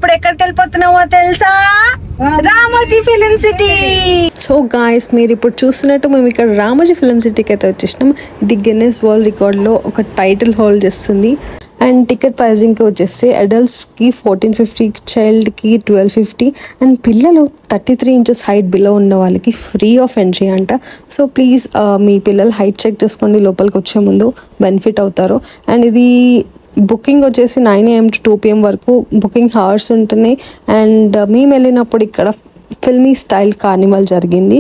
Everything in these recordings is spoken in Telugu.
ఇప్పుడు ఎక్కడికి వెళ్ళిపోతున్నామో తెలుసా? Ramoji film city. So guys, మీరు ఇప్పుడు చూస్తున్నట్టు మేము ఇక్కడ రామోజీ ఫిలిం సిటీకి అయితే వచ్చేసినాం. ఇది గిన్నెస్ వరల్డ్ రికార్డ్లో ఒక టైటిల్ హోల్డ్ చేస్తుంది. అండ్ టికెట్ ప్రైజింగ్కి వచ్చేసి అడల్ట్స్కి 1450, చైల్డ్కి 1250 అండ్ పిల్లలు 33 inches హైట్ బిలో ఉన్న వాళ్ళకి ఫ్రీ ఆఫ్ ఎంట్రీ అంట. సో ప్లీజ్ మీ పిల్లలు హైట్ చెక్ చేసుకోండి లోపలికి వచ్చే ముందు, బెనిఫిట్ అవుతారు. అండ్ ఇది బుకింగ్ వచ్చేసి 9 AM to 2 PM వరకు బుకింగ్ హవర్స్ ఉంటున్నాయి. అండ్ మేము వెళ్ళినప్పుడు ఇక్కడ ఫిల్మీ స్టైల్ కార్నివల్ జరిగింది.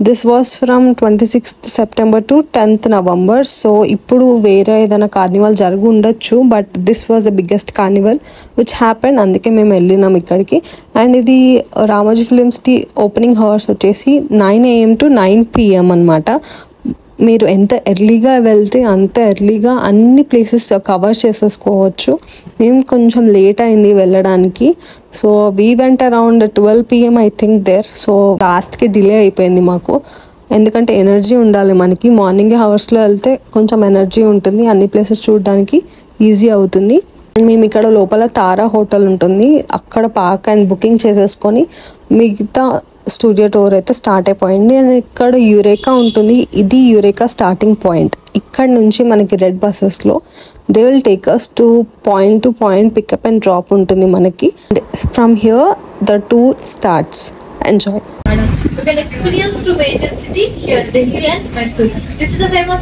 This was from 26th September to 10th November. So ఇప్పుడు వేరే ఏదైనా కార్నివల్ జరిగి ఉండొచ్చు, but this was the biggest Carnival which happened. అందుకే మేము వెళ్ళినాం ఇక్కడికి. అండ్ ఇది Ramoji film city opening hours వచ్చేసి 9 AM to 9 PM అనమాట. మీరు ఎంత ఎర్లీగా వెళ్తే అంత ఎర్లీగా అన్ని ప్లేసెస్ కవర్ చేసేసుకోవచ్చు. మేము కొంచెం లేట్ అయింది వెళ్ళడానికి. So we went around 12 PM I think there. So లాస్ట్కి డిలే అయిపోయింది మాకు, ఎందుకంటే ఎనర్జీ ఉండాలి మనకి. మార్నింగ్ హవర్స్లో వెళ్తే కొంచెం ఎనర్జీ ఉంటుంది, అన్ని ప్లేసెస్ చూడడానికి ఈజీ అవుతుంది. మేము ఇక్కడ లోపల తారా హోటల్ ఉంటుంది, అక్కడ పార్క్ అండ్ బుకింగ్ చేసేసుకొని మిగతా స్టూడియో టూర్ అయితే స్టార్ట్ అయిపోయింది. అండ్ ఇక్కడ యురేకా ఉంటుంది, ఇది యురేకా స్టార్టింగ్ పాయింట్. ఇక్కడ నుంచి మనకి రెడ్ బస్సెస్లో they will take us to point pickup and drop ఉంటుంది మనకి. From here the tour starts. Enjoy. You can experience to major city here, Delhi and Mysore. This is a famous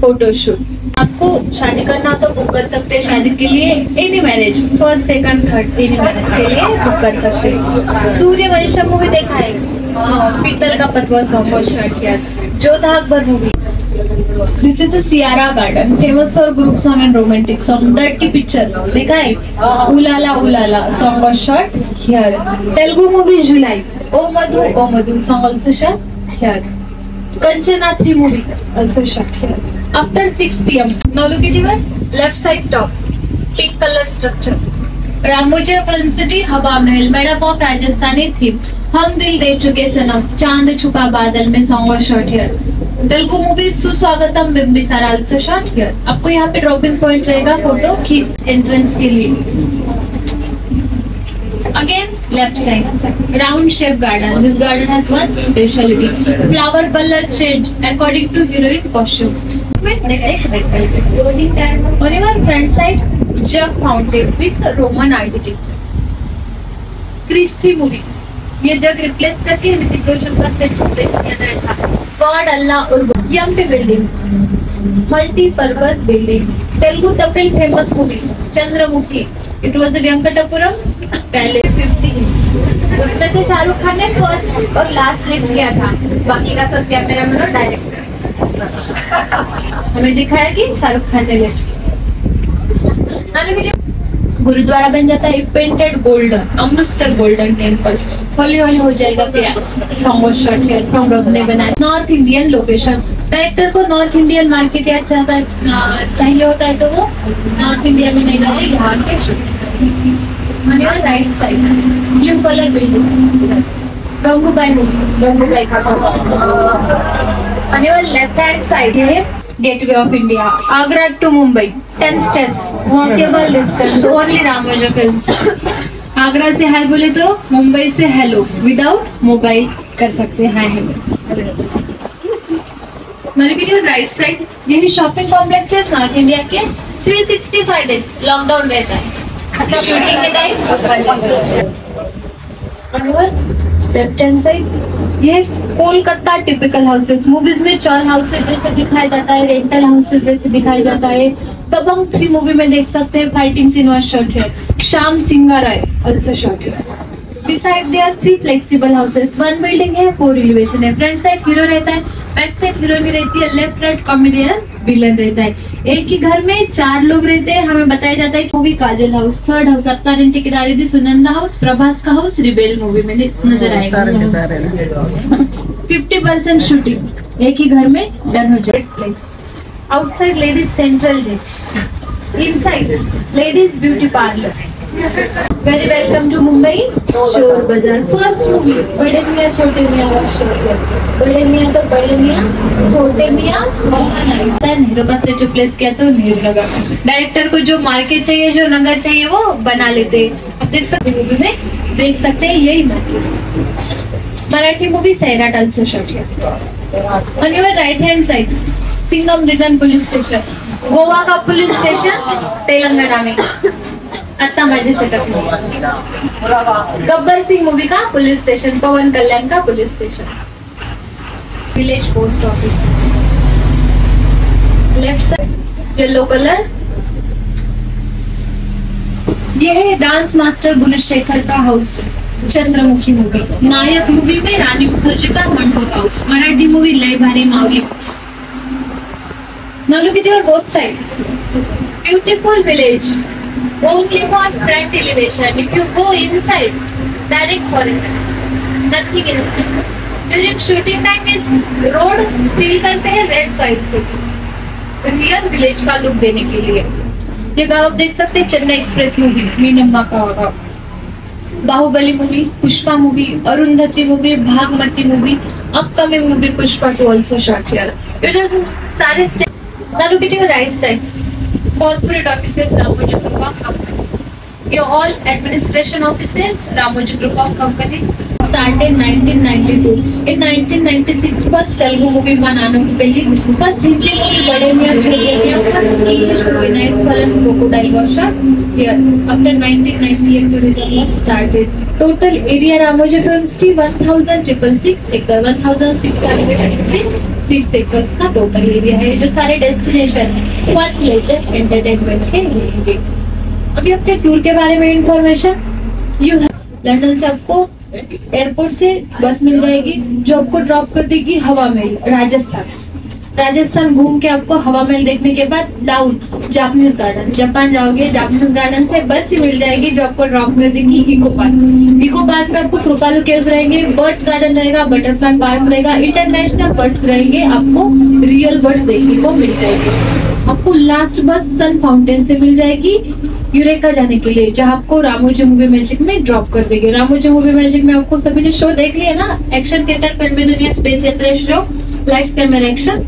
photo shoot. आपको शादी करना तो बुक कर सकते हैं शादी के लिए, any marriage, first second third any marriage के लिए बुक कर सकते हैं. सूर्यवंशम मूवी देखा है? पीतल का पतवा सॉन्ग और शर्ट किया. Jodha Akbar movie. This is the Ciara Garden, famous for group song and romantic song. Dirty Picture देखा है? Ulala song or shot here. Telugu movie July. O Madhu song also shot here. Kanchana 3 movie also shot here. After 6 PM. Now look at your left side top. Pink color structure. Ramoji film city हवा महल, मेडअप ऑफ राजस्थानी थीम. हम दिल दे चुके सनम, चांद छुपा बादल में सॉन्ग और शॉट हियर. तेलुगु मूवी सुस्वागतम बिंबिसार आल्सो शॉट हियर. आपको यहाँ पे ड्रॉपिंग पॉइंट रहेगा फोटो खींच एंट्रेंस के लिए. Again left side, round shape garden. This garden has one speciality. Flower color change according to heroine costume. They take red color. On your front side, jug fountain with Roman architecture. Krish 3 movie. ये जग रिप्लेस करके ऋतिक रोशन का सेट किया गया था. गॉड अल्लाह और MP building, multi purpose building. Telugu Tamil famous movie Chandramukhi. It was Venkatapuram पहले 50. उसमें से शाहरुख खान ने फर्स्ट और लास्ट लिफ्ट किया था, बाकी का सब कैमरा मैन और डायरेक्टर. हमें दिखाया कि शाहरुख खान ने लिफ्ट किया. गुरुद्वारा बन जाता है painted golden, Amritsar golden temple. Holi हो जाएगा प्यार. सॉन्ग शॉट हियर फ्रॉम रब ने बनाया. North Indian location. डायरेक्टर को नॉर्थ इंडियन मार्केट यार्ड चाहिए होता है, तो वो नॉर्थ इंडिया में नहीं जाते, यहाँ के shoot. Right side blue colour building, Gangubai का. लेफ्ट हैंड साइड है gateway of India, Agra to Mumbai 10 steps, walkable distance, only Ramoji films. Agra से हाय बोले तो मुंबई से हेलो विदाउट मोबाइल कर सकते हैं. Hi hello. राइट साइड यही शॉपिंग कॉम्प्लेक्स है नॉर्थ इंडिया के. 365 days लॉकडाउन रहता है शूटिंग के टाइम. लेफ्ट हैंड साइड ये कोलकाता टिपिकल हाउसेस. मूवीज में चॉल हाउसेस जैसे दिखाया जाता है, रेंटल हाउसेस जैसे दिखाया जाता है. दबंग 3 मूवी में देख सकते हैं फाइटिंग सीन और शॉट है. श्याम सिंगा राय also shot here. Beside there are 3 flexible houses. 1 building है, 4 elevation है. फ्रंट साइड हीरो रहता है, बैक साइड हीरोइन रहती है, लेफ्ट राइट कॉमेडियन विलन रहता है. एक ही घर में 4 लोग रहते हैं. हमें बताया जाता है मूवी काजल हाउस, थर्ड हाउस अत्तारिंटी की दारिदी, सुनंदा हाउस, प्रभास का हाउस रिबेल मूवी में नजर आएगा. 50% शूटिंग एक ही घर में डन हो जाए. Outside ladies central jail, inside ladies beauty parlour. Very welcome to Mumbai शोर बाजार। फर्स्ट मूवी बड़े मियाँ छोटे मियाँ का शोर, बड़े मियाँ तो बड़े मियाँ, छोटे मियाँ नेहरू का स्टेचू प्लेस किया तो नेहरू नगर। डायरेक्टर को जो मार्केट चाहिए, जो नगर चाहिए वो बना लेते। आप देख सकते मूवी में देख सकते हैं यही मराठी मूवी सैराट से शॉट किया। On your right hand side Singham return police station, Goa का पुलिस स्टेशन तेलंगाना में आता माझे सेटअप। गब्बर सिंह मूवी का पुलिस स्टेशन, पवन कल्याण का police station, village post office. Left side yellow colour, ये है डांस मास्टर गुणशेखर का हाउस। चंद्रमुखी मूवी, नायक मूवी में रानी मुखर्जी का मंडोर हाउस। मराठी मूवी लय भारी Mauli house. Now look at your both side. Beautiful village. Only on front elevation. If you go inside, direct forest. Nothing inside. During shooting time is road feel करते हैं रेड साइड से, रियल विलेज का लुक देने के लिए। ये गाँव आप देख सकते हैं। चेन्नई एक्सप्रेस मूवी, मीनम्मा का होगा। Baahubali movie, Pushpa movie, Arundhati movie, Bhaagamathie movie, upcoming movie Pushpa 2 also shot here. You just सारे now look at your right side. Corporate offices Ramoji Group of Companies. Your all administration offices Ramoji Group of Companies. Started 1992. In 1996 first Telugu movie Mananu Pelli, first Hindi movie Bade Miyan Chote Miyan, first English movie Nightfall and Crocodile was shot here. After 1998 tourism was started. Total area Ramoji Films की 1666 acre, 1666 एकर्स का टोटल एरिया है। जो सारे डेस्टिनेशन वन लेजर एंटरटेनमेंट के लिए। अभी आपके टूर के बारे में इंफॉर्मेशन यू है। लंदन से आपको एयरपोर्ट से बस मिल जाएगी जो आपको ड्रॉप कर देगी हवा महल राजस्थान घूम के आपको हवा महल देखने के बाद डाउन जापानीज गार्डन, जापान जाओगे जापानीज गार्डन से बस ही मिल जाएगी जो आपको ड्रॉप कर देगी इको पार्क में आपको कृपालु केव्स रहेंगे, बर्ड्स गार्डन रहेगा, बटरफ्लाई पार्क रहेगा, इंटरनेशनल बर्ड्स रहेंगे, आपको रियल बर्ड्स देखने को मिल जाएगी। आपको लास्ट बस सन फाउंटेन से मिल जाएगी यूरेका जाने के लिए, जहाँ आपको रामोजी मूवी मैजिक में ड्रॉप कर देंगे। रामोजी मूवी मैजिक में आपको सभी ने शो देख लिया ना, एक्शन थिएटर, फिल्मी दुनिया, स्पेस यात्रा शो, लाइट्स कैमरा एक्शन,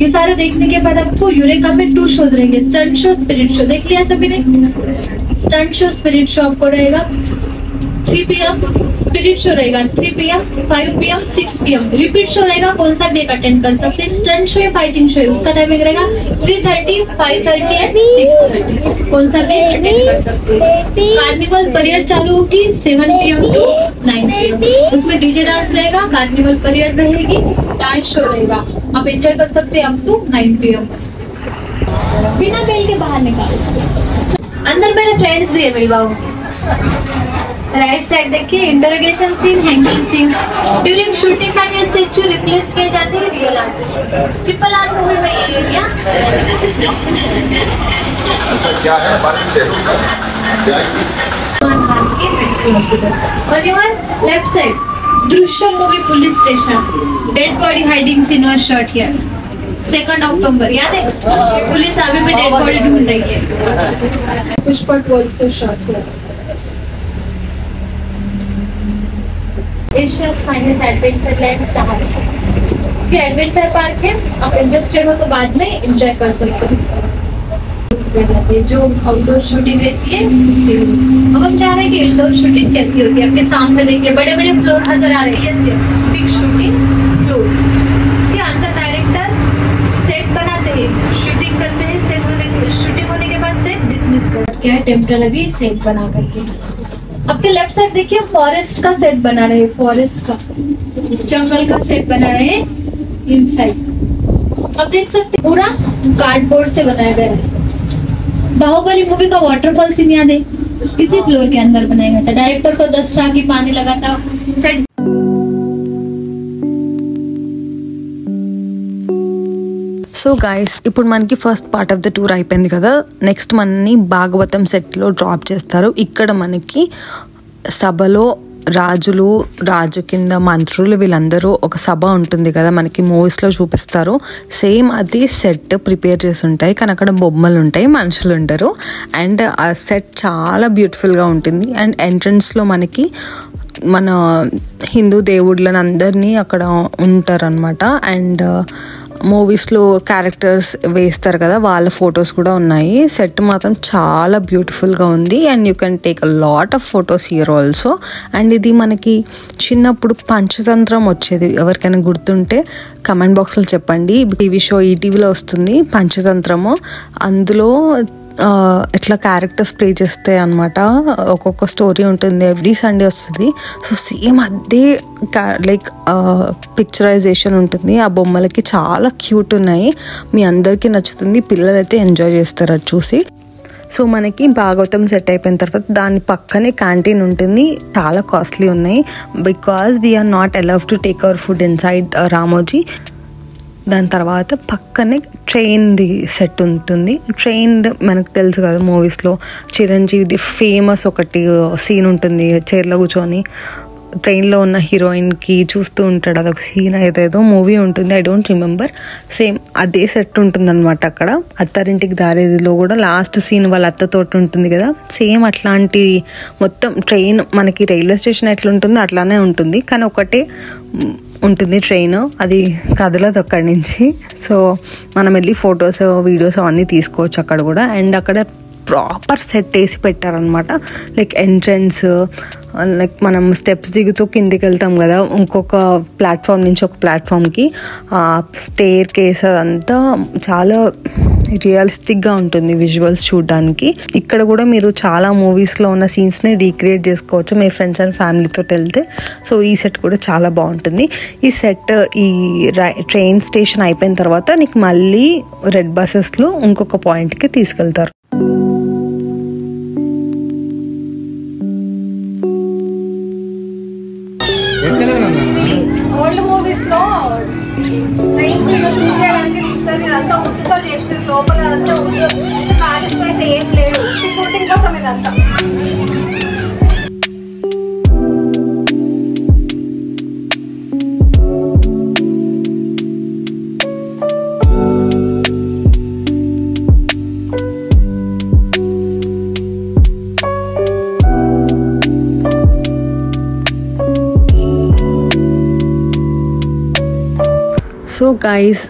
ये सारे देखने के बाद आपको यूरेका में 2 शोज रहेंगे। स्टंट शो, स्पिरिट शो देख लिया सभी ने। स्टंट शो, स्पिरिट शो आपको रहेगा 3 PM, स्पिरिट शो रहेगा 3 PM, 5 PM, 6 PM। Repeat show रहेगा, कौन सा भी एक अटेंड कर सकते हैं। स्टंट शो या फाइटिंग शो है, उसका टाइमिंग रहेगा 3:30, 5:30 एंड 6:30, कौन सा भी अटेंड कर सकते हैं। कार्निवल परेड चालू होगी 7 PM टू 9 PM, उसमें डीजे डांस रहेगा, कार्निवल परेड रहेगी, डांस शो रहेगा, आप एंजॉय कर सकते हैं अप टू 9 PM। बिना बेल के बाहर निकालो। अंदर मेरे फ्रेंड्स भी है मेरी बाबू। राइट साइड देखिए, interrogation scene, hanging scene. During shooting time ये स्टेचू रिप्लेस किए जाते हैं रियल आर्टिस्ट। RRR मूवी में ये एरिया क्या है और left side Drishyam movie police station, dead body hiding scene was shot here 2 October. याद है, पुलिस अभी भी डेड बॉडी ढूंढ रही है। Pushpa 2 also shot here. Asia's finest adventure land Sahara. ये एडवेंचर पार्क है, आप इंटरेस्टेड हो तो बाद में एंजॉय कर सकते हैं। जो आउटडोर शूटिंग रहती है उसके लिए अब हम चाह रहे हैं कि इंडोर शूटिंग कैसी होती है। आपके सामने देखिए बड़े बड़े फ्लोर नजर आ रहे हैं, बिग शूटिंग फ्लोर, इसके अंदर डायरेक्टर सेट बनाते हैं, शूटिंग करते हैं, शूटिंग होने के बाद सेट डिसमिस करके टेम्पररी सेट बना करके। आपके लेफ्ट साइड देखिए फॉरेस्ट का सेट बना रहे हैं, फॉरेस्ट का जंगल का सेट बना रहे हैं इनसाइड। आप देख सकते हैं पूरा कार्डबोर्ड से बनाया गया है। बाहुबली मूवी का वाटरफॉल सीन याद है, इसी फ्लोर के अंदर बनाया गया था। डायरेक्टर को 10 टाकी पानी लगाता सेट। సో గైస్ ఇప్పుడు మనకి first part of the tour అయిపోయింది కదా. నెక్స్ట్ మనని భాగవతం సెట్లో డ్రాప్ చేస్తారు. ఇక్కడ మనకి సభలో రాజు కింద మంత్రులు వీళ్ళందరూ ఒక సభ ఉంటుంది కదా, మనకి మూవీస్లో చూపిస్తారు. సేమ్ అది సెట్ ప్రిపేర్ చేసి ఉంటాయి, కానీ అక్కడ బొమ్మలు ఉంటాయి, మనుషులు ఉంటారు. అండ్ ఆ సెట్ చాలా బ్యూటిఫుల్గా ఉంటుంది. అండ్ ఎంట్రన్స్లో మనకి మన హిందూ దేవుళ్ళని అందరినీ అక్కడ ఉంటారనమాట. అండ్ మూవీస్లో క్యారెక్టర్స్ వేస్తారు కదా, వాళ్ళ ఫొటోస్ కూడా ఉన్నాయి. సెట్ మాత్రం చాలా బ్యూటిఫుల్గా ఉంది. And you can take a lot of photos here also. And ఇది మనకి చిన్నప్పుడు పంచతంత్రం వచ్చేది, ఎవరికైనా గుర్తుంటే కమెంట్ బాక్స్లో చెప్పండి. టీవీ షో ఈటీవీలో వస్తుంది పంచతంత్రము. అందులో ఇట్లా క్యారెక్టర్స్ ప్లే చేస్తాయి అనమాట. ఒక్కొక్క స్టోరీ ఉంటుంది, ఎవ్రీ సండే వస్తుంది. సో సేమ్ అదే లైక్ పిక్చరైజేషన్ ఉంటుంది. ఆ బొమ్మలకి చాలా క్యూట్ ఉన్నాయి. మీ అందరికీ నచ్చుతుంది, పిల్లలు అయితే ఎంజాయ్ చేస్తారు అది చూసి. సో మనకి భాగవతం సెట్ అయిపోయిన తర్వాత దాని పక్కనే క్యాంటీన్ ఉంటుంది. చాలా కాస్ట్లీ ఉన్నాయి because we are not allowed to take our food inside Ramoji. దాని తర్వాత పక్కనే ట్రైన్ది సెట్ ఉంటుంది. ట్రైన్ మనకు తెలుసు కదా, మూవీస్లో చిరంజీవిది ఫేమస్ ఒకటి సీన్ ఉంటుంది, చైర్లో కూర్చొని ట్రైన్లో ఉన్న హీరోయిన్కి చూస్తూ ఉంటాడు. అదొక సీన్ ఏదేదో మూవీ ఉంటుంది, ఐ డోంట్ రిమెంబర్. సేమ్ అదే సెట్ ఉంటుంది అనమాట. అక్కడ అత్తారింటికి దారేదిలో కూడా లాస్ట్ సీన్ వాళ్ళ అత్తతోటి ఉంటుంది కదా, సేమ్ అట్లాంటి మొత్తం ట్రైన్ మనకి రైల్వే స్టేషన్ ఎట్లా ఉంటుందో అట్లానే ఉంటుంది, కానీ ఒకటే ఉంటుంది ట్రైన్, అది కదలదు అక్కడి నుంచి. సో మనం వెళ్ళి ఫొటోస్ వీడియోస్ అవన్నీ తీసుకోవచ్చు అక్కడ కూడా. అండ్ అక్కడ ప్రాపర్ సెట్ వేసి పెట్టారనమాట. లైక్ ఎంట్రన్స్, లైక్ మనం స్టెప్స్ దిగుతూ కిందికి వెళ్తాం కదా ఇంకొక ప్లాట్ఫామ్ నుంచి ఒక ప్లాట్ఫామ్కి, స్టేర్ కేస్ అదంతా చాలా రియలిస్టిక్గా ఉంటుంది విజువల్స్ చూడడానికి. ఇక్కడ కూడా మీరు చాలా మూవీస్లో ఉన్న సీన్స్ని రీక్రియేట్ చేసుకోవచ్చు మీ ఫ్రెండ్స్ అండ్ ఫ్యామిలీతో వెళ్తే. సో ఈ సెట్ కూడా చాలా బాగుంటుంది. ఈ సెట్ ఈ ట్రైన్ స్టేషన్ అయిపోయిన తర్వాత నీకు మళ్ళీ రెడ్ బస్సెస్లో ఇంకొక పాయింట్కి తీసుకెళ్తారు. ఓల్డ్ మూవీస్ లో ట్రైన్స్ షూట్ చేయడానికి తీస్తారు, ఇదంతా ఉడ్డుతో చేసిన లోపల అంతా ఉడ్డు, ఖాళీ స్పేస్ ఏం లేదు, షూటింగ్ కోసం ఇదంతా. So guys,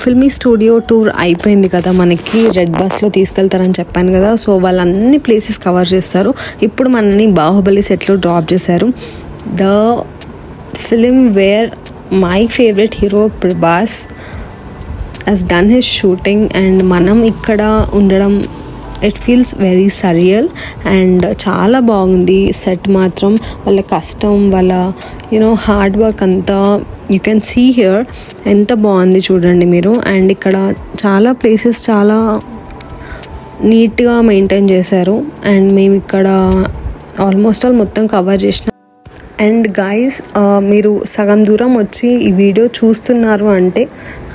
filmy studio tour అయిపోయింది కదా, మనకి రెడ్ బస్లో తీసుకెళ్తారని చెప్పాను కదా. సో వాళ్ళు అన్ని ప్లేసెస్ కవర్ చేస్తారు. ఇప్పుడు మనని బాహుబలి సెట్లో డ్రాప్ చేశారు. The film where my favourite hero Prabhas has done his shooting, and మనం ఇక్కడ ఉండడం it feels very surreal. And చాలా బాగుంది సెట్ మాత్రం. వాళ్ళ కష్టం, వాళ్ళ హార్డ్ వర్క్ అంతా యూ కెన్ సీ హియర్. ఎంత బాగుంది చూడండి మీరు. అండ్ ఇక్కడ చాలా ప్లేసెస్ చాలా నీట్గా మెయింటైన్ చేశారు. అండ్ మేము ఇక్కడ ఆల్మోస్ట్ ఆల్ మొత్తం కవర్ చేసినాం. అండ్ గైస్, మీరు సగం దూరం వచ్చి ఈ వీడియో చూస్తున్నారు అంటే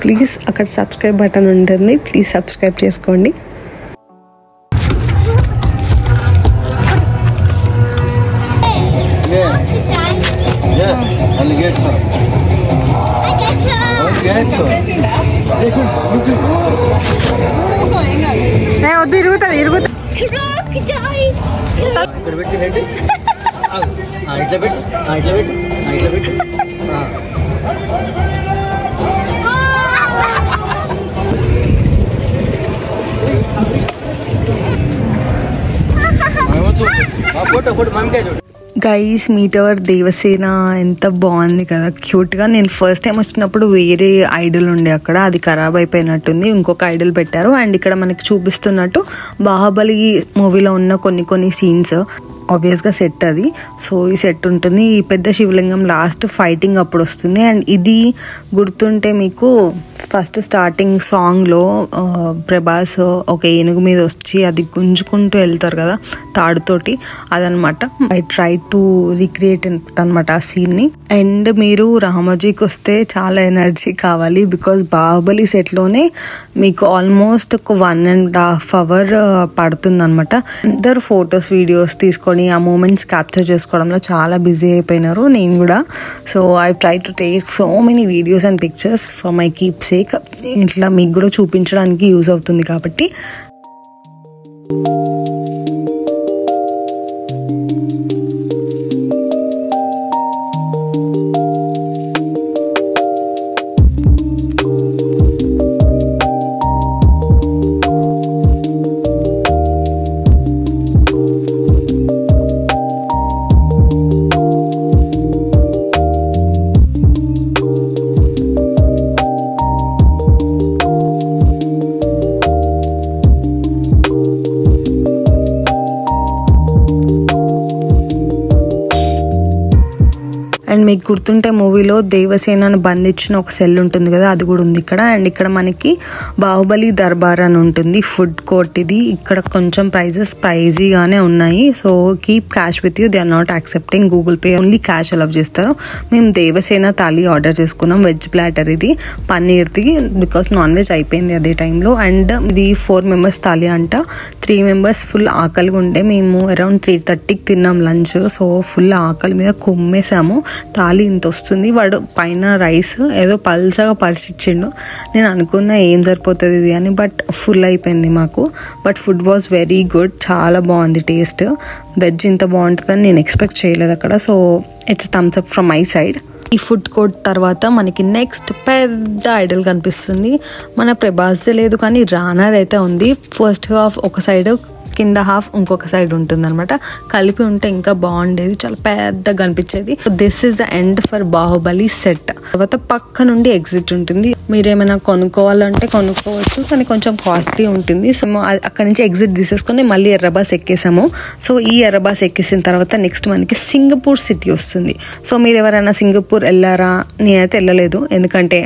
ప్లీజ్ అక్కడ సబ్స్క్రైబ్ బటన్ ఉంటుంది, ప్లీజ్ సబ్స్క్రైబ్ చేసుకోండి. వద్దు, ఇరుగుతుంది ఇట్లా పెట్టి ఇట్లా పెట్టి గైస్, మీట్ అవర్ దేవసేన ఎంత బాగుంది కదా, క్యూట్గా. నేను ఫస్ట్ టైం వచ్చినప్పుడు వేరే ఐడల్ ఉండే అక్కడ, అది ఖరాబ్ అయిపోయినట్టుంది, ఇంకొక ఐడల్ పెట్టారు. అండ్ ఇక్కడ మనకి చూపిస్తున్నట్టు బాహుబలి మూవీలో ఉన్న కొన్ని సీన్స్ ఆబ్వియస్గా సెట్ అది. సో ఈ సెట్ ఉంటుంది. ఈ పెద్ద శివలింగం లాస్ట్ ఫైటింగ్ అప్పుడు వస్తుంది. అండ్ ఇది గుర్తుంటే మీకు ఫస్ట్ స్టార్టింగ్ సాంగ్లో ప్రభాస్ ఒక ఏనుగు మీద వచ్చి అది గుంజుకుంటూ వెళ్తారు కదా తాడుతోటి, అదనమాట. ఐ ట్రై టు రీక్రియేట్ అనమాట ఆ సీన్ని. అండ్ మీరు రామోజీకి వస్తే చాలా ఎనర్జీ కావాలి, బికాజ్ బాహుబలి సెట్లోనే మీకు ఆల్మోస్ట్ ఒక 1.5 hours పడుతుంది అనమాట. అందరు ఫొటోస్ వీడియోస్ తీసుకొని ఆ మూమెంట్స్ క్యాప్చర్ చేసుకోవడంలో చాలా బిజీ అయిపోయినారు, నేను కూడా. So I try to take so many videos and pictures for my keep sake. ఇట్లా మీకు కూడా చూపించడానికి యూజ్ అవుతుంది కాబట్టి. అండ్ మీకు గుర్తుంటే మూవీలో దేవసేనను బంధించిన ఒక సెల్ ఉంటుంది కదా, అది కూడా ఉంది ఇక్కడ. అండ్ ఇక్కడ మనకి బాహుబలి దర్బార్ అని ఉంటుంది, ఫుడ్ కోర్ట్ ఇది. ఇక్కడ కొంచెం ప్రైజెస్ ప్రైజీగానే ఉన్నాయి. So keep cash with you, they are not accepting Google Pay, only cash allow చేస్తారు. మేము దేవసేన థాలీ ఆర్డర్ చేసుకున్నాం, వెజ్ ప్లాటర్ ఇది, పన్నీర్ది, బికాస్ నాన్ వెజ్ అయిపోయింది అదే టైంలో. అండ్ ఇది 4 members థాలీ అంట. 3 members ఫుల్ ఆకలిగా ఉండే, మేము అరౌండ్ 3:30కి తిన్నాం లంచ్. సో ఫుల్ ఆకలి మీద కొమ్మేసాము. థాలీ ఇంత వస్తుంది, వాడు పైన రైస్ ఏదో పల్సగా పరిచిచ్చిండు. నేను అనుకున్నా ఏం సరిపోతుంది ఇది అని, బట్ ఫుల్ అయిపోయింది మాకు. But food was very good, చాలా బాగుంది టేస్ట్. వెజ్ ఇంత బాగుంటుందని నేను ఎక్స్పెక్ట్ చేయలేదు అక్కడ. So it's thumbs up from my side. ఈ ఫుడ్ కోర్ట్ తర్వాత మనకి నెక్స్ట్ పెద్ద ఐడల్ కనిపిస్తుంది. మన ప్రభాస్ లేదు కానీ రానాది అయితే ఉంది. ఫస్ట్ హాఫ్ ఒక సైడ్, కింద హాఫ్ ఇంకొక సైడ్ ఉంటుంది అనమాట. కలిపి ఉంటే ఇంకా బాగుండేది, చాలా పెద్దగా కనిపించేది. This is the end for Baahubali set. తర్వాత పక్క నుండి ఎగ్జిట్ ఉంటుంది. మీరేమైనా కొనుక్కోవాలంటే కొనుక్కోవచ్చు, కానీ కొంచెం కాస్ట్లీ ఉంటుంది. సో అక్కడ నుంచి ఎగ్జిట్ తీసేసుకొని మళ్ళీ ఎర్రబాస్ ఎక్కేసాము. సో ఈ ఎర్రబాస్ ఎక్కేసిన తర్వాత నెక్స్ట్ మనకి సింగపూర్ సిటీ వస్తుంది. సో మీరు ఎవరైనా సింగపూర్ వెళ్ళారా? నేనైతే వెళ్ళలేదు, ఎందుకంటే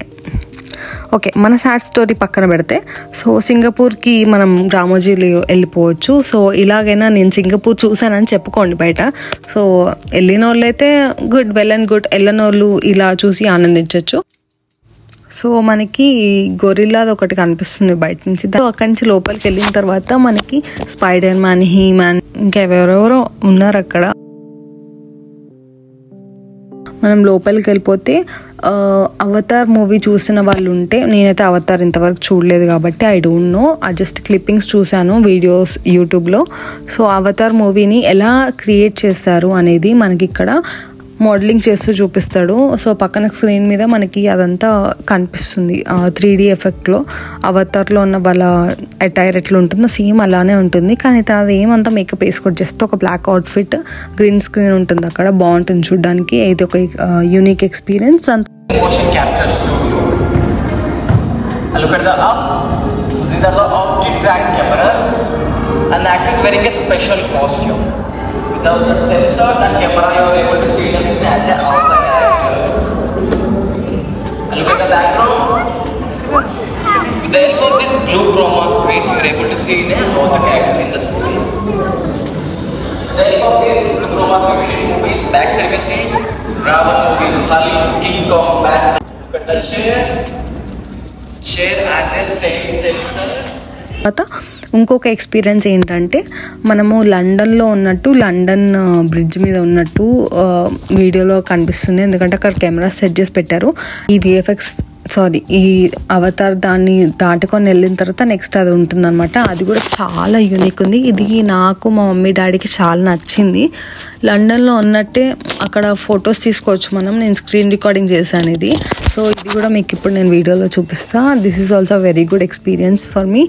ఓకే మన సాడ్ స్టోరీ పక్కన పెడితే, సో సింగపూర్కి మనం రామోజీలో వెళ్ళిపోవచ్చు. సో ఇలాగైనా నేను సింగపూర్ చూసానని చెప్పుకోండి బయట. సో వెళ్ళిన వాళ్ళు అయితే గుడ్, వెల్ అండ్ గుడ్. వెళ్ళిన వాళ్ళు ఇలా చూసి ఆనందించవచ్చు. సో మనకి గొరిల్లాది ఒకటి కనిపిస్తుంది బయట నుంచి. అక్కడి నుంచి లోపలికి వెళ్ళిన తర్వాత మనకి స్పైడర్ మ్యాన్, హీ మ్యాన్, ఇంకా ఎవరెవరో ఉన్నారు అక్కడ. మనం లోపలికి వెళ్ళిపోతే అవతార్ మూవీ చూసిన వాళ్ళు ఉంటే, నేనైతే అవతార్ ఇంతవరకు చూడలేదు కాబట్టి I don't know, just clippings చూశాను వీడియోస్ యూట్యూబ్లో. సో అవతార్ మూవీని ఎలా క్రియేట్ చేస్తారు అనేది మనకి ఇక్కడ మోడలింగ్ చేస్తూ చూపిస్తాడు. సో పక్కన స్క్రీన్ మీద మనకి అదంతా కనిపిస్తుంది 3D ఎఫెక్ట్లో. అవతార్లో ఉన్న వాళ్ళ అటైర్ ఎట్లా ఉంటుందో సేమ్ అలానే ఉంటుంది, కానీ అది ఏమంతా మేకప్ వేసుకోవడం, జస్ట్ ఒక బ్లాక్ అవుట్ఫిట్, గ్రీన్ స్క్రీన్ ఉంటుంది అక్కడ. బాగుంటుంది చూడడానికి, ఇది ఒక unique experience. Motion capture studio. Look at the up. So these are the OptiTrack cameras, and the actor is wearing a special costume. Without the sensors and camera, you are able to see the screen as an outer character. And look at the background. With the help of this blue chroma screen, you are able to see an outer character in the screen. With the help of this blue chroma screen, we did movies. Back side you can see Bravo movie, Hulk, King Kong, Batman. Look at the chair as a same sensor. తర్వాత ఇంకొక ఎక్స్పీరియన్స్ ఏంటంటే, మనము లండన్లో ఉన్నట్టు, లండన్ బ్రిడ్జ్ మీద ఉన్నట్టు వీడియోలో కనిపిస్తుంది, ఎందుకంటే అక్కడ కెమెరా సెట్ చేసి పెట్టారు. ఈ అవతార్ దాన్ని దాటుకొని వెళ్ళిన తర్వాత నెక్స్ట్ అది ఉంటుందన్నమాట. అది కూడా చాలా యూనిక్ ఉంది. ఇది నాకు మా మమ్మీ డాడీకి చాలా నచ్చింది. లండన్లో ఉన్నట్టే అక్కడ ఫొటోస్ తీసుకోవచ్చు మనం. నేను స్క్రీన్ రికార్డింగ్ చేశాను ఇది. సో ఇది కూడా మీకు ఇప్పుడు నేను వీడియోలో చూపిస్తాను. This is also very good experience for me.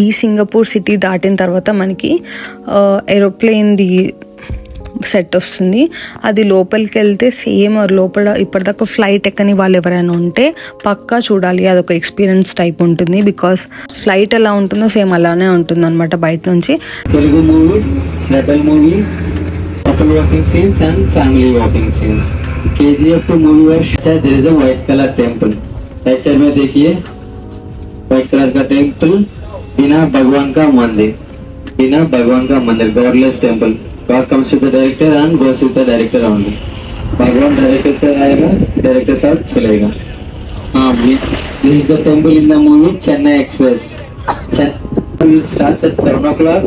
ఈ సింగపూర్ సిటీ దాటిన తర్వాత మనకి ఏరోప్లేన్ది సెట్ వస్తుంది. అది లోపలికి వెళ్తే సేమ్ లోపల ఇప్పటిదాకా ఫ్లైట్ ఎక్కని వాళ్ళు ఎవరైనా ఉంటే పక్కా చూడాలి. అదొక ఎక్స్పీరియన్స్ టైప్ ఉంటుంది. బికాస్ ఫ్లైట్ ఎలా ఉంటుందో సేమ్ అలానే ఉంటుంది అనమాట బయట నుంచి. Telugu movies, rebel movie, couple walking scenes and family walking scenes. KGF movie में there is a white color temple. Right side में देखिए white color का temple, बिना भगवान का मंदिर, godless temple. God comes with the director and goes with the director only. भगवान डायरेक्टर से आएगा, डायरेक्टर साथ चलेगा. This is the temple in the movie Chennai Express. It starts at 7 o'clock.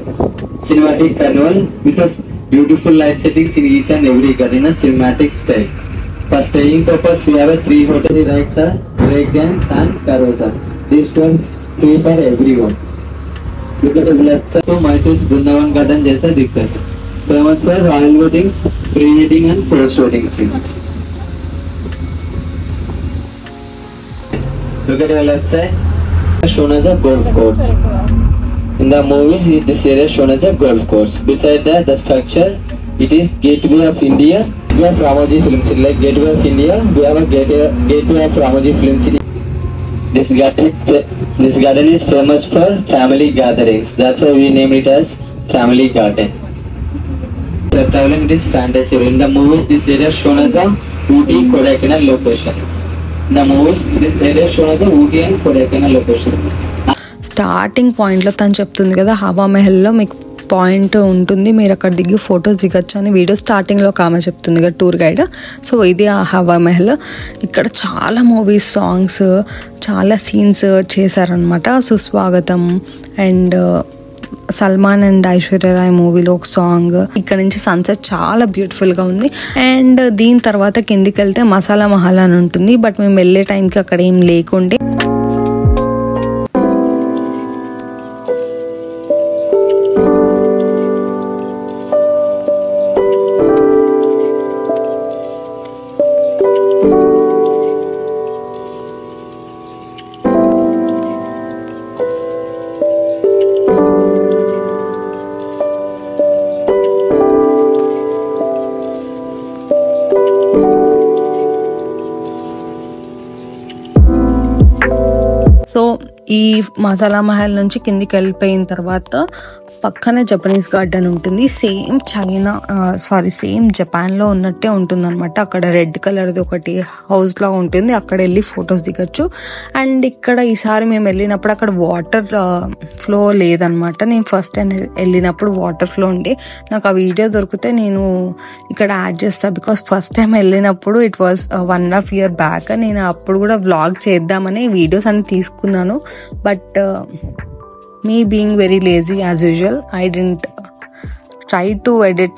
Cinematic carnival with a beautiful light settings in each and every garden in a cinematic style. For staying purpose, we have a 3 hotel rides are break dance and carousel. These two are free for everyone. Look at the left side. तो Mysore Vrindavan garden जैसा दिखता है. Famous for royal wedding, pre-wedding and post-wedding scenes. Look at the left side. Shown as a golf course. In the movies, this area is shown as a golf course. Beside that, the structure, it is Gateway of India. We have Ramoji Film City. Like Gateway of India, we have a Gateway of Ramoji Film City. This garden is famous for family gatherings. That's why we named it as Family Garden. The traveling it is fantasy. In the movies, this area is shown as a Ooty, Kodaikanal locations. In the movies, this area is shown as a Ooty and Kodaikanal locations. Starting పాయింట్లో తను చెప్తుంది కదా హవా మహల్లో మీకు పాయింట్ ఉంటుంది, మీరు అక్కడ దిగి ఫొటోస్ దిగచ్చు అని వీడియో స్టార్టింగ్లో ఒక ఆమె చెప్తుంది కదా టూర్ గైడ్. సో ఇది ఆ హవా మహల్. ఇక్కడ చాలా మూవీస్ సాంగ్స్ చాలా సీన్స్ చేశారనమాట. సుస్వాగతం అండ్ సల్మాన్ అండ్ ఐశ్వర్యరాయ్ మూవీలో ఒక సాంగ్. ఇక్కడ నుంచి సన్సెట్ చాలా బ్యూటిఫుల్గా ఉంది. అండ్ దీని తర్వాత కిందికి వెళ్తే మసాలా మహల్ అని ఉంటుంది. బట్ మేము వెళ్ళే టైంకి అక్కడ ఏం లేకుండే. సో ఈ మసాలా మహల్ నుంచి కిందికి వెళ్ళిపోయిన తర్వాత పక్కనే జపనీస్ గార్డెన్ ఉంటుంది. సేమ్ జపాన్లో ఉన్నట్టే ఉంటుంది అనమాట. అక్కడ రెడ్ కలర్ది ఒకటి హౌస్ లా ఉంటుంది, అక్కడ వెళ్ళి ఫొటోస్ దిగచ్చు. అండ్ ఇక్కడ ఈసారి మేము వెళ్ళినప్పుడు అక్కడ వాటర్ ఫ్లో లేదనమాట. నేను ఫస్ట్ టైం వెళ్ళినప్పుడు వాటర్ ఫ్లో ఉండే. నాకు ఆ వీడియో దొరికితే నేను ఇక్కడ యాడ్ చేస్తాను. బికాస్ ఫస్ట్ టైం వెళ్ళినప్పుడు ఇట్ వాజ్ 1.5 year బ్యాక్. నేను అప్పుడు కూడా వ్లాగ్ చేద్దామని వీడియోస్ అన్ని తీసుకున్నాను. But me being very lazy as usual, I didn't try to edit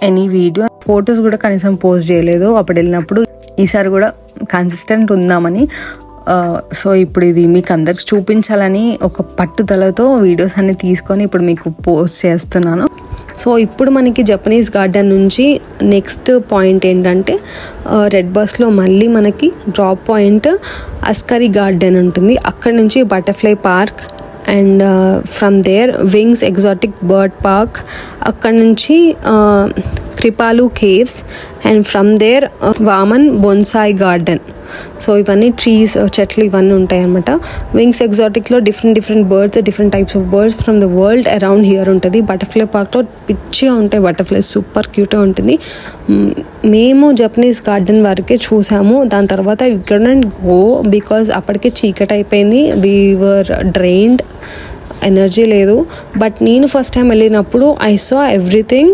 any video. Photos కూడా కనీసం పోస్ట్ చేయలేదు అప్పుడు వెళ్ళినప్పుడు. ఈసారి కూడా కన్సిస్టెంట్ ఉందామని సో ఇప్పుడు ఇది మీకు అందరికి చూపించాలని ఒక పట్టుదలతో వీడియోస్ అన్ని తీసుకొని ఇప్పుడు మీకు పోస్ట్ చేస్తున్నాను. సో ఇప్పుడు మనకి జపనీస్ గార్డెన్ నుంచి నెక్స్ట్ పాయింట్ ఏంటంటే రెడ్ బస్లో మళ్ళీ మనకి డ్రాప్ పాయింట్ అస్కరీ గార్డెన్ ఉంటుంది. అక్కడ నుంచి butterfly park and from there wings exotic bird park, అక్కడ నుంచి Kripalu caves and from there Vaman bonsai garden. So ఇవన్నీ ట్రీస్ చెట్లు ఇవన్నీ ఉంటాయి అన్నమాట. వింగ్స్ ఎగ్జాటిక్లో different birds, different types of birds from the world around here ఉంటుంది. బటర్ఫ్లై పార్క్లో పిచ్చిగా ఉంటాయి బటర్ఫ్లైస్, సూపర్ క్యూట్గా ఉంటుంది. మేము జపనీస్ గార్డెన్ వరకే చూసాము. దాని తర్వాత వి కుడ్ంట్ గో బికాజ్ అప్పటికే చీకటి అయిపోయింది. వీ వర్ డ్రైన్డ్, ఎనర్జీ లేదు. బట్ నేను ఫస్ట్ టైం వెళ్ళినప్పుడు I saw everything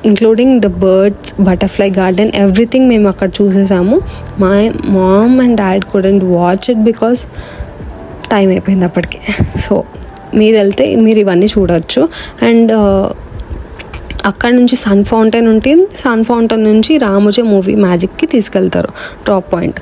including the birds, butterfly garden, everything మేము అక్కడ చూసేసాము. My mom and dad couldn't watch it because time అయిపోయింది అప్పటికే. సో మీరు వెళ్తే మీరు ఇవన్నీ చూడవచ్చు. అండ్ అక్కడ నుంచి సన్ ఫౌంటైన్ ఉంటుంది. సన్ ఫౌంటైన్ నుంచి రామోజీ మూవీ మ్యాజిక్కి తీసుకెళ్తారు టాప్ పాయింట్.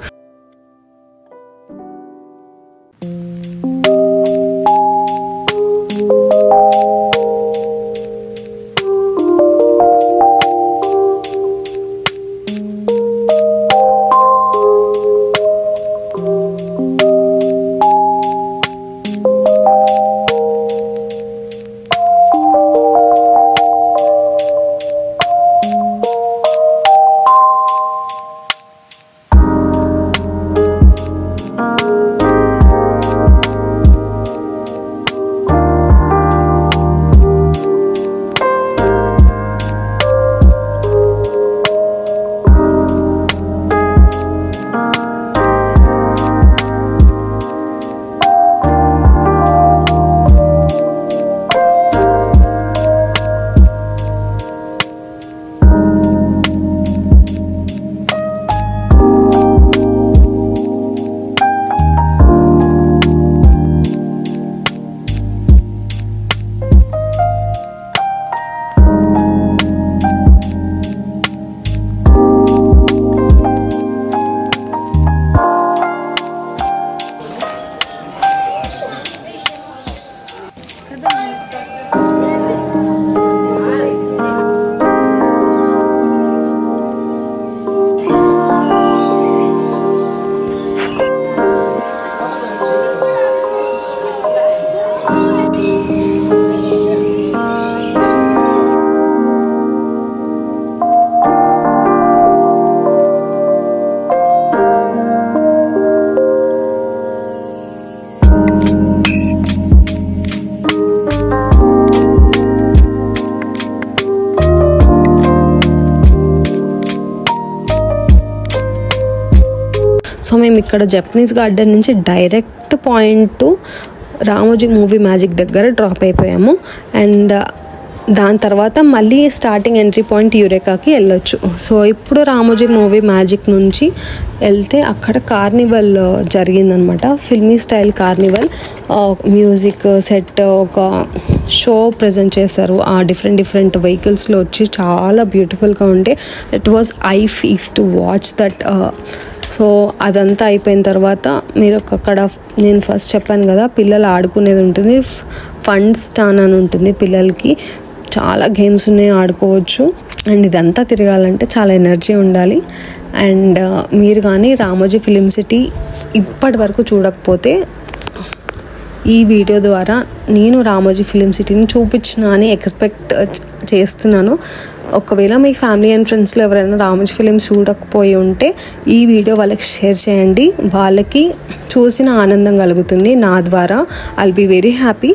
సో మేము ఇక్కడ జపనీస్ గార్డెన్ నుంచి direct point to Ramoji movie magic దగ్గర డ్రాప్ అయిపోయాము. అండ్ దాని తర్వాత మళ్ళీ స్టార్టింగ్ ఎంట్రీ పాయింట్ యురేకాకి వెళ్ళొచ్చు. సో ఇప్పుడు రామోజీ మూవీ మ్యాజిక్ నుంచి వెళ్తే అక్కడ కార్నివల్ జరిగిందనమాట, filmy style Carnival. Music set, ఒక షో ప్రజెంట్ చేశారు. ఆ డిఫరెంట్ వెహికల్స్లో వచ్చి చాలా బ్యూటిఫుల్గా ఉంటే it was I fees to watch that. So అదంతా అయిపోయిన తర్వాత మీరు అక్కడ నేను ఫస్ట్ చెప్పాను కదా, పిల్లలు ఆడుకునేది ఉంటుంది, ఫన్ స్టాన్ అని ఉంటుంది. పిల్లలకి చాలా గేమ్స్ ఉన్నాయి, ఆడుకోవచ్చు. అండ్ ఇదంతా తిరగాలంటే చాలా ఎనర్జీ ఉండాలి. అండ్ మీరు కానీ రామోజీ ఫిలిం సిటీ ఇప్పటి వరకు చూడకపోతే ఈ వీడియో ద్వారా నేను రామోజీ ఫిలిం సిటీని చూపించిన అని ఎక్స్పెక్ట్ చేస్తున్నాను. ఒకవేళ మీ ఫ్యామిలీ అండ్ ఫ్రెండ్స్లో ఎవరైనా రామోజీ ఫిలిమ్స్ చూడకపోయి ఉంటే ఈ వీడియో వాళ్ళకి షేర్ చేయండి, వాళ్ళకి చూసిన ఆనందం కలుగుతుంది నా ద్వారా. I'll be very happy.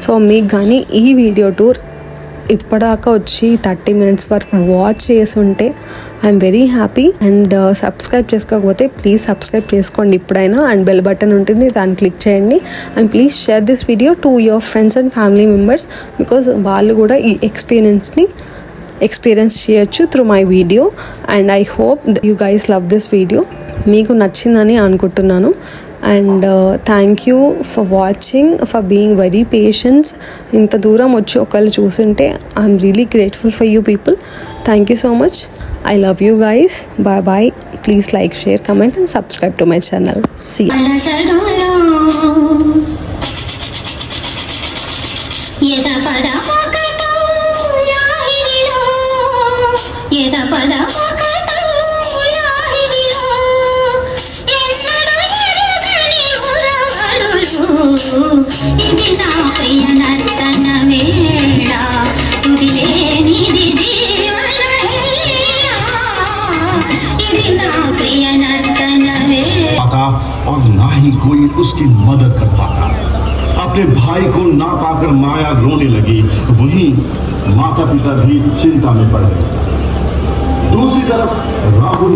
So మీకు కానీ ఈ వీడియో టూర్ ఇప్పటిదాకా వచ్చి 30 minutes వరకు వాచ్ చేసి ఉంటే I'm very happy. And subscribe చేసుకోకపోతే ప్లీజ్ సబ్స్క్రైబ్ చేసుకోండి ఇప్పుడైనా. అండ్ బెల్ బటన్ ఉంటుంది, దాన్ని క్లిక్ చేయండి. And please share this video to your friends and family members, because వాళ్ళు కూడా ఈ ఎక్స్పీరియన్స్ చేయొచ్చు through my video. And I hope you guys love this video. మీకు నచ్చిందని అనుకుంటున్నాను. And thank you for watching, for being very patience. ఇంత దూరం వచ్చి ఒకళ్ళు చూసుంటే I'm really grateful for you people. Thank you so much. I love you guys. Bye bye. Please like, share, comment and subscribe to my channel. See ya. और ना ही कोई उसकी मदद कर पाता। अपने भाई को ना पाकर माया रोने लगी, वहीं माता पिता भी चिंता में पड़ गए। दूसरी तरफ राहुल